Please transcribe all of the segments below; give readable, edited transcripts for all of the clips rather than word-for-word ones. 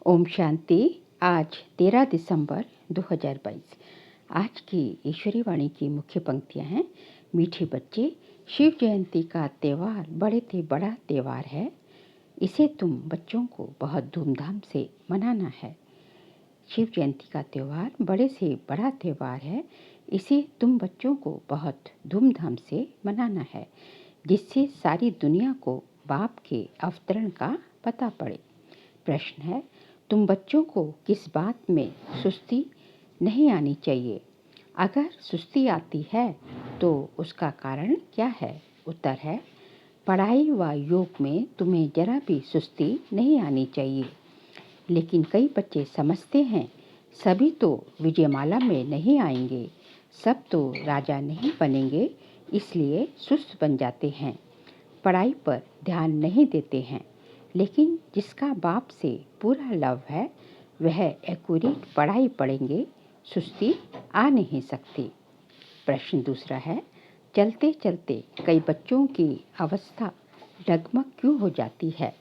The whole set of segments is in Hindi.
ओम शांति। आज 13 दिसंबर 2022। आज की ईश्वरी वाणी की मुख्य पंक्तियां हैं। मीठे बच्चे, शिव जयंती का त्यौहार बड़े से बड़ा त्यौहार है। इसे तुम बच्चों को बहुत धूमधाम से मनाना है। शिव जयंती का त्यौहार बड़े से बड़ा त्यौहार है। इसे तुम बच्चों को बहुत धूमधाम से मनाना है, जिससे सारी दुनिया को बाप के अवतरण का पता पड़े। प्रश्न है, तुम बच्चों को किस बात में सुस्ती नहीं आनी चाहिए? अगर सुस्ती आती है तो उसका कारण क्या है? उत्तर है, पढ़ाई व योग में तुम्हें जरा भी सुस्ती नहीं आनी चाहिए। लेकिन कई बच्चे समझते हैं सभी तो विजयमाला में नहीं आएंगे, सब तो राजा नहीं बनेंगे, इसलिए सुस्त बन जाते हैं, पढ़ाई पर ध्यान नहीं देते हैं। लेकिन जिसका बाप से पूरा लव है वह एक्यूरेट पढ़ाई पढ़ेंगे, सुस्ती आ नहीं सकती। प्रश्न दूसरा है, चलते चलते कई बच्चों की अवस्था डगमग क्यों हो जाती है?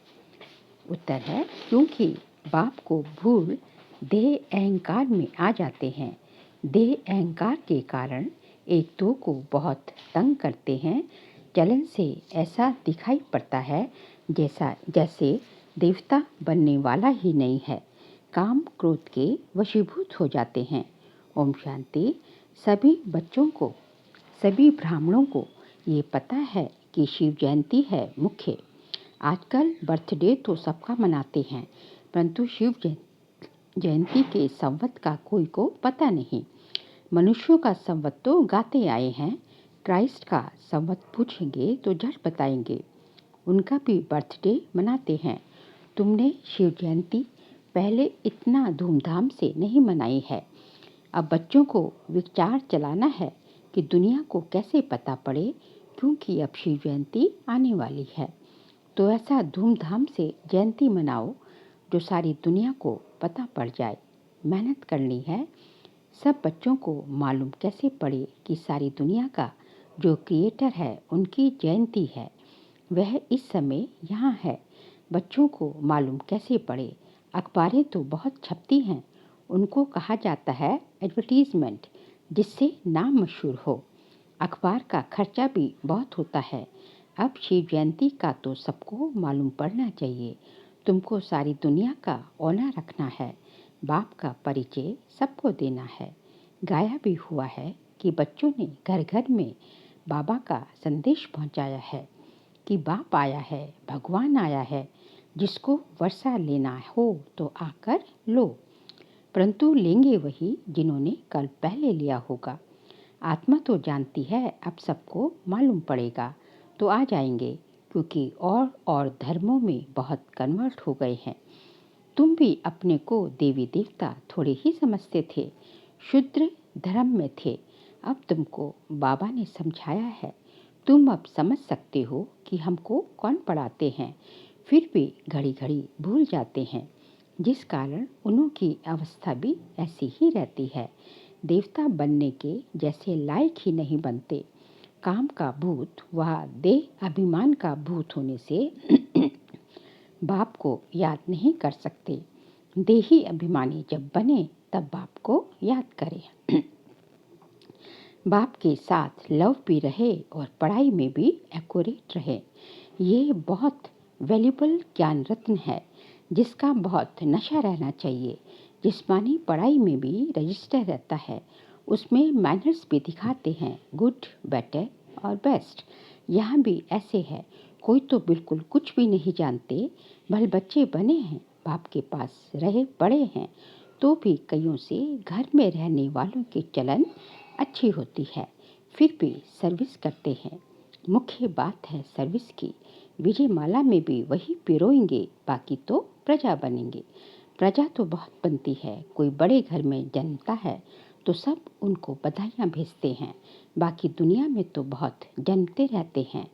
उत्तर है, क्योंकि बाप को भूल देह अहंकार में आ जाते हैं। देह अहंकार के कारण एक दो को बहुत तंग करते हैं। चलन से ऐसा दिखाई पड़ता है जैसे देवता बनने वाला ही नहीं है। काम क्रोध के वशीभूत हो जाते हैं। ओम शांति। सभी बच्चों को, सभी ब्राह्मणों को ये पता है कि शिव जयंती है मुख्य। आजकल बर्थडे तो सबका मनाते हैं, परंतु शिव जयंती के संवत का कोई को पता नहीं। मनुष्यों का संवत तो गाते आए हैं, क्राइस्ट का संवत पूछेंगे तो झट बताएंगे। उनका भी बर्थडे मनाते हैं। तुमने शिव जयंती पहले इतना धूमधाम से नहीं मनाई है। अब बच्चों को विचार चलाना है कि दुनिया को कैसे पता पड़े, क्योंकि अब शिव जयंती आने वाली है। तो ऐसा धूमधाम से जयंती मनाओ जो सारी दुनिया को पता पड़ जाए। मेहनत करनी है। सब बच्चों को मालूम कैसे पड़े कि सारी दुनिया का जो क्रिएटर है उनकी जयंती है, वह इस समय यहाँ है। बच्चों को मालूम कैसे पड़े? अखबारें तो बहुत छपती हैं, उनको कहा जाता है एडवर्टीजमेंट, जिससे नाम मशहूर हो। अखबार का खर्चा भी बहुत होता है। अब शिव जयंती का तो सबको मालूम पड़ना चाहिए। तुमको सारी दुनिया का ऑनर रखना है, बाप का परिचय सबको देना है। गाया भी हुआ है कि बच्चों ने घर घर में बाबा का संदेश पहुंचाया है कि बाप आया है, भगवान आया है, जिसको वर्षा लेना हो तो आकर लो। परंतु लेंगे वही जिन्होंने कल पहले लिया होगा। आत्मा तो जानती है अब सबको मालूम पड़ेगा तो आ जाएंगे, क्योंकि और धर्मों में बहुत कन्वर्ट हो गए हैं। तुम भी अपने को देवी देवता थोड़े ही समझते थे, शूद्र धर्म में थे। अब तुमको बाबा ने समझाया है, तुम अब समझ सकते हो कि हमको कौन पढ़ाते हैं। फिर भी घड़ी घड़ी भूल जाते हैं, जिस कारण उन्हों की अवस्था भी ऐसी ही रहती है। देवता बनने के जैसे लायक ही नहीं बनते। काम का भूत व देह अभिमान का भूत होने से बाप को याद नहीं कर सकते। देही अभिमानी जब बने तब बाप को याद करें। बाप के साथ लव भी रहे और पढ़ाई में भी एक्यूरेट रहे। ये बहुत वैल्यूबल ज्ञान रत्न है, जिसका बहुत नशा रहना चाहिए। जिस्मानी पढ़ाई में भी रजिस्टर रहता है, उसमें मैनर्स भी दिखाते हैं, गुड, बेटर और बेस्ट। यहाँ भी ऐसे है, कोई तो बिल्कुल कुछ भी नहीं जानते, भले बच्चे बने हैं, बाप के पास रहे बड़े हैं, तो भी कईयों से घर में रहने वालों के चलन अच्छी होती है, फिर भी सर्विस करते हैं। मुख्य बात है सर्विस की। विजयमाला में भी वही पिरोएंगे, बाकी तो प्रजा बनेंगे। प्रजा तो बहुत बनती है। कोई बड़े घर में जन्मता है तो सब उनको बधाइयाँ भेजते हैं, बाकी दुनिया में तो बहुत जन्मते रहते हैं।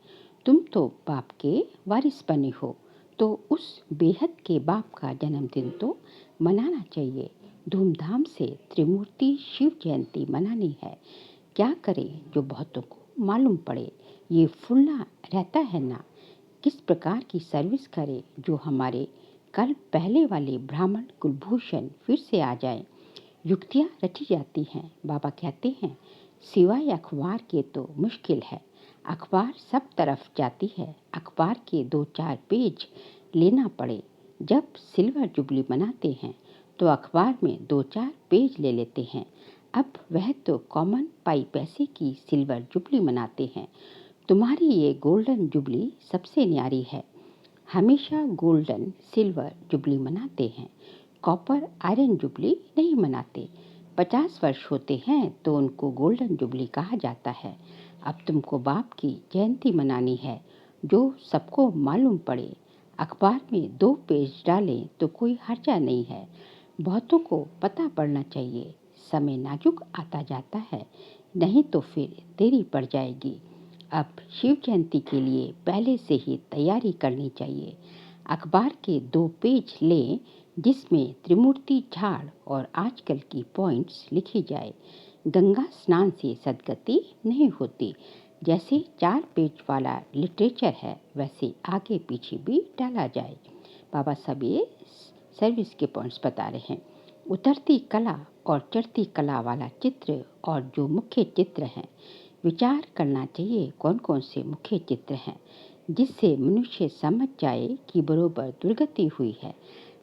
तुम तो बाप के वारिस बने हो, तो उस बेहद के बाप का जन्मदिन तो मनाना चाहिए। धूमधाम से त्रिमूर्ति शिव जयंती मनानी है। क्या करें जो बहुतों को मालूम पड़े? ये फुलना रहता है ना। किस प्रकार की सर्विस करें जो हमारे कल पहले वाले ब्राह्मण कुलभूषण फिर से आ जाए। युक्तियाँ रची जाती हैं। बाबा कहते हैं, सिवाय अखबार के तो मुश्किल है। अखबार सब तरफ जाती है। अखबार के 2-4 पेज लेना पड़े। जब सिल्वर जुबली मनाते हैं तो अखबार में 2-4 पेज ले लेते हैं। अब वह तो कॉमन पाई पैसे की सिल्वर जुबली मनाते हैं। तुम्हारी ये गोल्डन जुबली सबसे न्यारी है। हमेशा गोल्डन सिल्वर जुबली मनाते हैं, कॉपर आयरन जुबली नहीं मनाते। 50 वर्ष होते हैं तो उनको गोल्डन जुबली कहा जाता है। अब तुमको बाप की जयंती मनानी है, जो सबको मालूम पड़े। अखबार में 2 पेज डालें तो कोई हर्जा नहीं है। बहुतों को पता पड़ना चाहिए। समय नाजुक आता जाता है, नहीं तो फिर देरी पड़ जाएगी। अब शिव जयंती के लिए पहले से ही तैयारी करनी चाहिए। अखबार के 2 पेज लें जिसमें त्रिमूर्ति झाड़ और आजकल की पॉइंट्स लिखी जाए। गंगा स्नान से सद्गति नहीं होती। जैसे 4 पेज वाला लिटरेचर है वैसे आगे पीछे भी डाला जाए। बाबा साहब ये सर्विस के पॉइंट्स बता रहे हैं। उतरती कला और चढ़ती कला वाला चित्र और जो मुख्य चित्र हैं, विचार करना चाहिए कौन कौन से मुख्य चित्र हैं, जिससे मनुष्य समझ जाए कि बरोबर दुर्गति हुई है।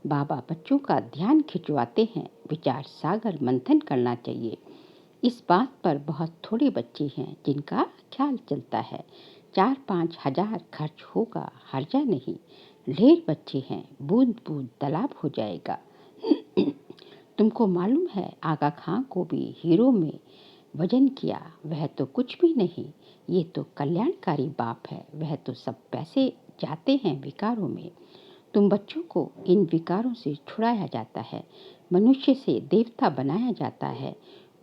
बाबा बच्चों का ध्यान खिंचवाते हैं। विचार सागर मंथन करना चाहिए। इस बात पर बहुत थोड़े बच्चे हैं जिनका ख्याल चलता है। 4-5 हजार खर्च होगा, हर्जा नहीं। ढेर बच्चे हैं, बूंद बूंद तालाब हो जाएगा। तुमको मालूम है आगा खां को भी हीरो में वजन किया, वह तो कुछ भी नहीं। ये तो कल्याणकारी बाप है। वह तो सब पैसे जाते हैं विकारों में। तुम बच्चों को इन विकारों से छुड़ाया जाता है, मनुष्य से देवता बनाया जाता है।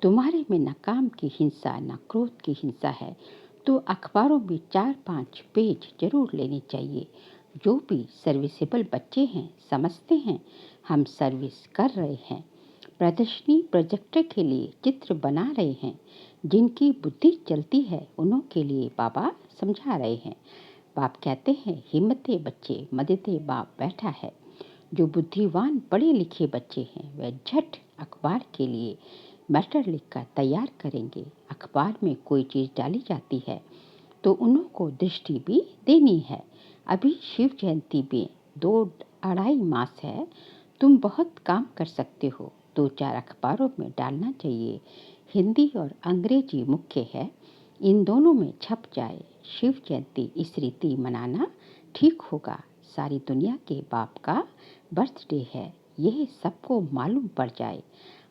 तुम्हारे में न काम की हिंसा न क्रोध की हिंसा है, तो अखबारों में 4-5 पेज जरूर लेने चाहिए। जो भी सर्विसेबल बच्चे हैं समझते हैं हम सर्विस कर रहे हैं। प्रदर्शनी प्रोजेक्टर के लिए चित्र बना रहे हैं। जिनकी बुद्धि चलती है उन्हों के लिए बाबा समझा रहे हैं। बाप कहते हैं, हिम्मते बच्चे मददे बाप बैठा है। जो बुद्धिवान पढ़े लिखे बच्चे हैं वह झट अखबार के लिए मैटर लिखकर तैयार करेंगे। अखबार में कोई चीज़ डाली जाती है तो उन्हों को दृष्टि भी देनी है। अभी शिव जयंती में 2-2.5 मास है। तुम बहुत काम कर सकते हो। 2-4 अखबारों में डालना चाहिए। हिंदी और अंग्रेजी मुख्य है, इन दोनों में छप जाए। शिव जयंती इस रीति मनाना ठीक होगा। सारी दुनिया के बाप का बर्थडे है, यह सबको मालूम पड़ जाए।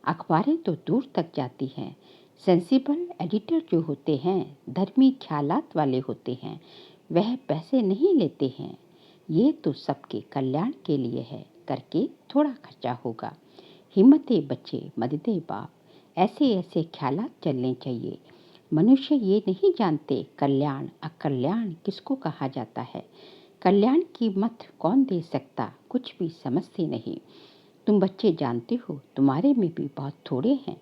अखबारें तो दूर तक जाती हैं। सेंसिबल एडिटर जो होते हैं, धर्मी ख्यालात वाले होते हैं, वह पैसे नहीं लेते हैं। ये तो सबके कल्याण के लिए है, करके थोड़ा खर्चा होगा। हिम्मते बच्चे मददे बाप, ऐसे ऐसे ख्यालात चलने चाहिए। मनुष्य ये नहीं जानते कल्याण अकल्याण किसको कहा जाता है। कल्याण की मत कौन दे सकता, कुछ भी समझते नहीं। तुम बच्चे जानते हो तुम्हारे में भी बहुत थोड़े हैं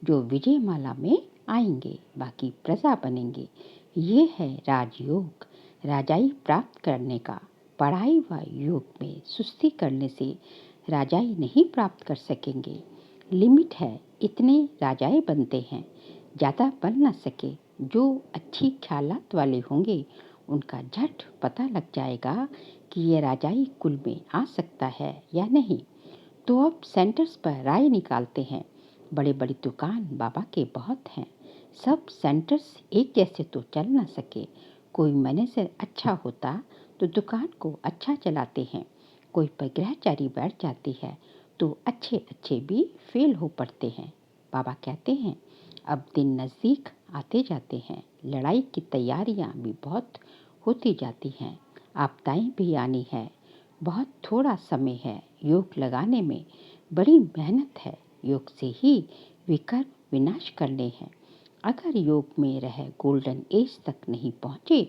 जो विजय माला में आएंगे, बाकी प्रजा बनेंगे। ये है राजयोग, राजाई प्राप्त करने का। पढ़ाई व योग में सुस्ती करने से राजाई नहीं प्राप्त कर सकेंगे। लिमिट है, इतने राजाए बनते हैं, ज़्यादा बन न सके। जो अच्छी ख्यालात वाले होंगे उनका झट पता लग जाएगा कि ये राजाई कुल में आ सकता है या नहीं। तो अब सेंटर्स पर राय निकालते हैं। बड़े बड़ी दुकान बाबा के बहुत हैं। सब सेंटर्स एक जैसे तो चल ना सके। कोई मैनेजर अच्छा होता तो दुकान को अच्छा चलाते हैं। कोई प्रग्रहचारी बैठ जाती है तो अच्छे अच्छे भी फेल हो पड़ते हैं। बाबा कहते हैं, अब दिन नज़दीक आते जाते हैं। लड़ाई की तैयारियां भी बहुत होती जाती हैं। आपदाएं भी आनी है। बहुत थोड़ा समय है योग लगाने में, बड़ी मेहनत है। योग से ही विकर्म विनाश करने हैं। अगर योग में रह गोल्डन एज तक नहीं पहुँचे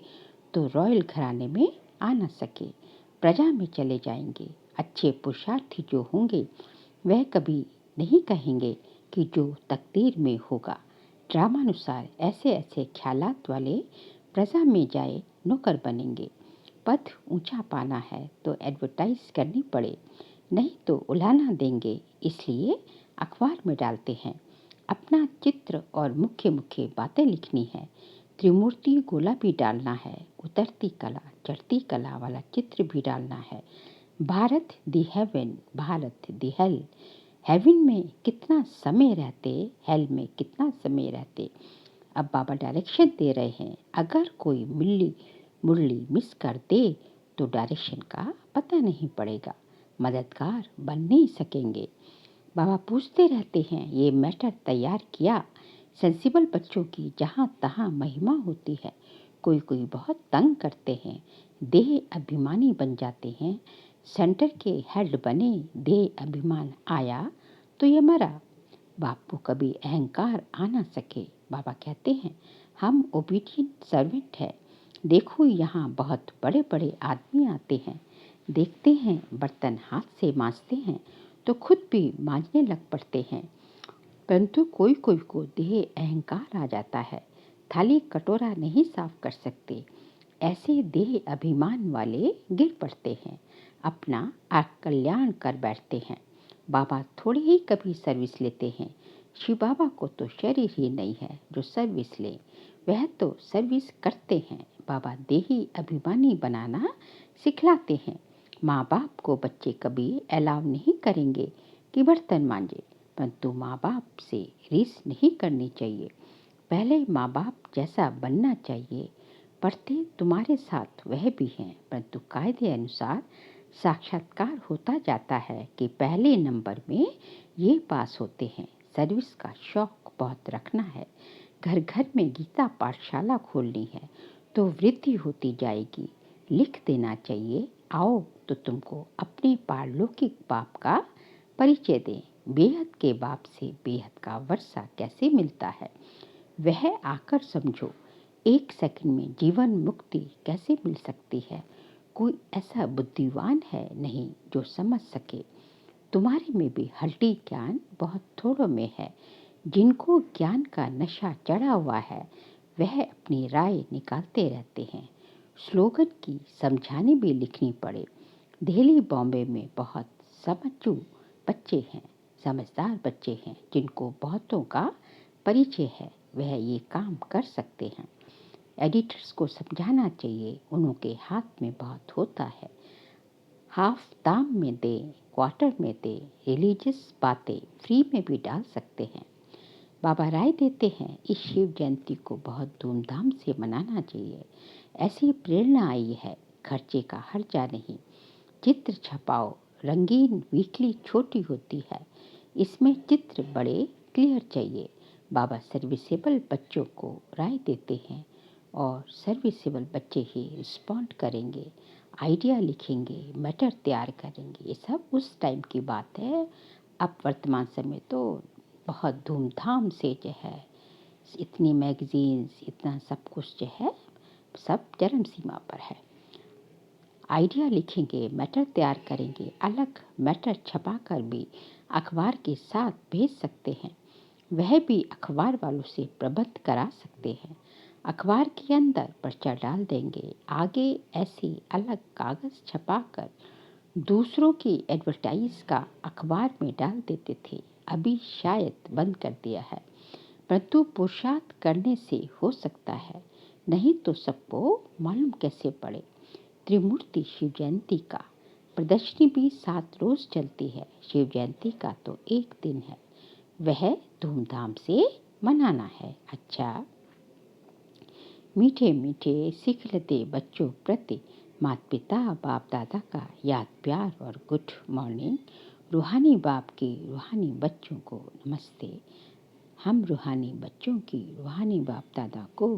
तो रॉयल घराने में आ न सके, प्रजा में चले जाएंगे। अच्छे पुरुषार्थी जो होंगे वह कभी नहीं कहेंगे कि जो तकदीर में होगा। ड्रामानुसार ऐसे ऐसे ख्यालात वाले प्रजा में जाए नौकर बनेंगे। पद ऊंचा पाना है तो एडवर्टाइज करनी पड़े। नहीं तो उलाहना देंगे, इसलिए अखबार में डालते हैं। अपना चित्र और मुख्य मुख्य बातें लिखनी है। त्रिमूर्ति गोला भी डालना है। उतरती कला चढ़ती कला वाला चित्र भी डालना है। भारत दी हेवन, भारत दी हेल। हेवन में कितना समय रहते, हेल में कितना समय रहते। अब बाबा डायरेक्शन दे रहे हैं। अगर कोई मिल्ली मुरली मिस कर दे तो डायरेक्शन का पता नहीं पड़ेगा, मददगार बन नहीं सकेंगे। बाबा पूछते रहते हैं, ये मैटर तैयार किया। सेंसिबल बच्चों की जहाँ तहाँ महिमा होती है। कोई कोई बहुत तंग करते हैं, देह अभिमानी बन जाते हैं। सेंटर के हेड बने, देह अभिमान आया तो ये मरा। बाप को कभी अहंकार आ ना सके। बाबा कहते हैं, हम ओबीडियंट सर्वेंट है। देखो यहाँ बहुत बड़े बड़े आदमी आते हैं, देखते हैं बर्तन हाथ से मांजते हैं तो खुद भी मांजने लग पड़ते हैं। परंतु कोई कोई को देह अहंकार आ जाता है, थाली कटोरा नहीं साफ कर सकते। ऐसे देह अभिमान वाले गिर पड़ते हैं, अपना कल्याण कर बैठते हैं। बाबा थोड़ी ही कभी सर्विस लेते हैं। शिव बाबा को तो शरीर ही नहीं है जो सर्विस ले, वह तो सर्विस करते हैं। बाबा देही अभिमानी बनाना सिखलाते हैं। माँ बाप को बच्चे कभी अलाउ नहीं करेंगे कि बर्तन मांजे, परंतु माँ बाप से रीस नहीं करनी चाहिए। पहले माँ बाप जैसा बनना चाहिए। पढ़ते तुम्हारे साथ वह भी हैं, परंतु कायदे अनुसार साक्षात्कार होता जाता है कि पहले नंबर में ये पास होते हैं। सर्विस का शौक बहुत रखना है। घर घर में गीता पाठशाला खोलनी है तो वृद्धि होती जाएगी। लिख देना चाहिए, आओ तो तुमको अपने पारलौकिक बाप का परिचय दें। बेहद के बाप से बेहद का वर्षा कैसे मिलता है, वह आकर समझो। एक सेकंड में जीवन मुक्ति कैसे मिल सकती है। कोई ऐसा बुद्धिवान है नहीं जो समझ सके। तुम्हारे में भी हल्टी ज्ञान बहुत थोड़ों में है। जिनको ज्ञान का नशा चढ़ा हुआ है वह अपनी राय निकालते रहते हैं। स्लोगन की समझाने भी लिखनी पड़े। दिल्ली बॉम्बे में बहुत समझू बच्चे हैं, समझदार बच्चे हैं, जिनको बहुतों का परिचय है, वह ये काम कर सकते हैं। एडिटर्स को समझाना चाहिए, उनके हाथ में बहुत होता है। हाफ दाम में दे, क्वार्टर में दे, रिलीजियस बातें फ्री में भी डाल सकते हैं। बाबा राय देते हैं, इस शिव जयंती को बहुत धूमधाम से मनाना चाहिए। ऐसी प्रेरणा आई है, खर्चे का हर्जा नहीं। चित्र छपाओ, रंगीन वीकली छोटी होती है, इसमें चित्र बड़े क्लियर चाहिए। बाबा सर्विसेबल बच्चों को राय देते हैं और सर्विसेबल बच्चे ही रिस्पॉन्ड करेंगे, आइडिया लिखेंगे, मैटर तैयार करेंगे। ये सब उस टाइम की बात है। अब वर्तमान समय तो बहुत धूमधाम से जो है इतनी मैगजीन्स, इतना सब कुछ जो है सब चरम सीमा पर है। आइडिया लिखेंगे, मैटर तैयार करेंगे, अलग मैटर छपा कर भी अखबार के साथ भेज सकते हैं। वह भी अखबार वालों से प्रबंध करा सकते हैं। अखबार के अंदर पर्चा डाल देंगे, आगे ऐसी अलग कागज़ छपाकर दूसरों की एडवर्टाइज का अखबार में डाल देते थे। अभी शायद बंद कर दिया है, परंतु पुरुषार्थ करने से हो सकता है, नहीं तो सबको मालूम कैसे पड़े। त्रिमूर्ति शिव जयंती का प्रदर्शनी भी 7 रोज चलती है। शिव जयंती का तो एक दिन है, वह धूमधाम से मनाना है। अच्छा, मीठे मीठे सिखलते बच्चों प्रति माता पिता बाप दादा का याद प्यार और गुड मॉर्निंग। रूहानी बाप के रूहानी बच्चों को नमस्ते। हम रूहानी बच्चों की रूहानी बाप दादा को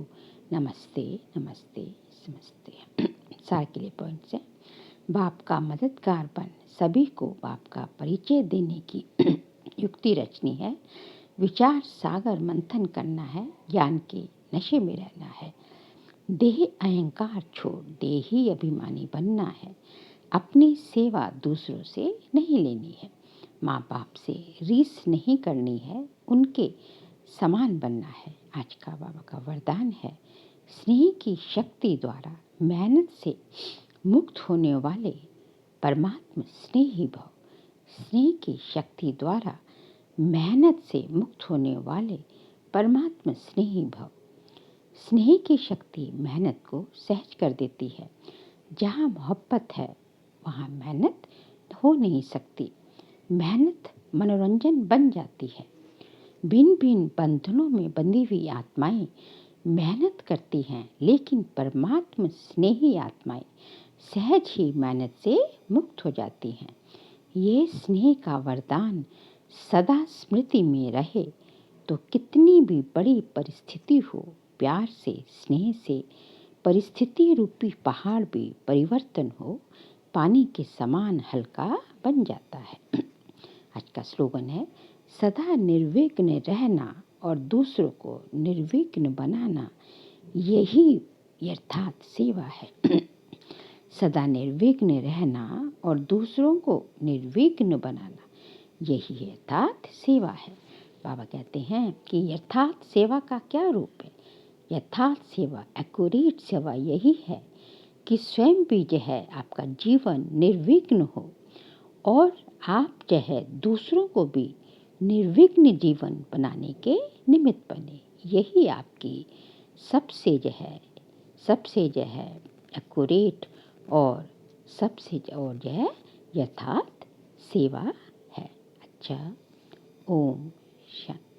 नमस्ते नमस्ते नमस्ते। सार के लिए पॉइंट्स हैं। बाप का मददगार बन सभी को बाप का परिचय देने की युक्ति रचनी है। विचार सागर मंथन करना है, ज्ञान के नशे में रहना है। देह अहंकार छोड़ देही अभिमानी बनना है। अपनी सेवा दूसरों से नहीं लेनी है। माँ बाप से रीस नहीं करनी है, उनके समान बनना है। आज का बाबा का वरदान है, स्नेह की शक्ति द्वारा मेहनत से मुक्त होने वाले परमात्मा स्नेही भव। स्नेह की शक्ति द्वारा मेहनत से मुक्त होने वाले परमात्मा स्नेही भव। स्नेह की शक्ति मेहनत को सहज कर देती है। जहाँ मोहब्बत है वहाँ मेहनत हो नहीं सकती। मेहनत मनोरंजन बन जाती है। भिन्न भिन्न बंधनों में बंधी हुई आत्माएं मेहनत करती हैं, लेकिन परमात्मा स्नेही आत्माएं सहज ही मेहनत से मुक्त हो जाती हैं। ये स्नेह का वरदान सदा स्मृति में रहे तो कितनी भी बड़ी परिस्थिति हो, प्यार से स्नेह से परिस्थिति रूपी पहाड़ भी परिवर्तन हो पानी के समान हल्का बन जाता है। आज का स्लोगन है, सदा निर्विघ्न रहना और दूसरों को निर्विघ्न बनाना, यही यथार्थ सेवा है। सदा निर्विघ्न रहना और दूसरों को निर्विघ्न बनाना, यही यथार्थ सेवा है। बाबा कहते हैं कि यथार्थ सेवा का क्या रूप है? यथार्थ सेवा, एक्यूरेट सेवा यही है कि स्वयं भी जो है आपका जीवन निर्विघ्न हो और आप जो है दूसरों को भी निर्विघ्न जीवन बनाने के निमित्त बने। यही आपकी सबसे जो है एक्यूरेट और सबसे और जो है यथार्थ सेवा है। अच्छा, ओम शांति।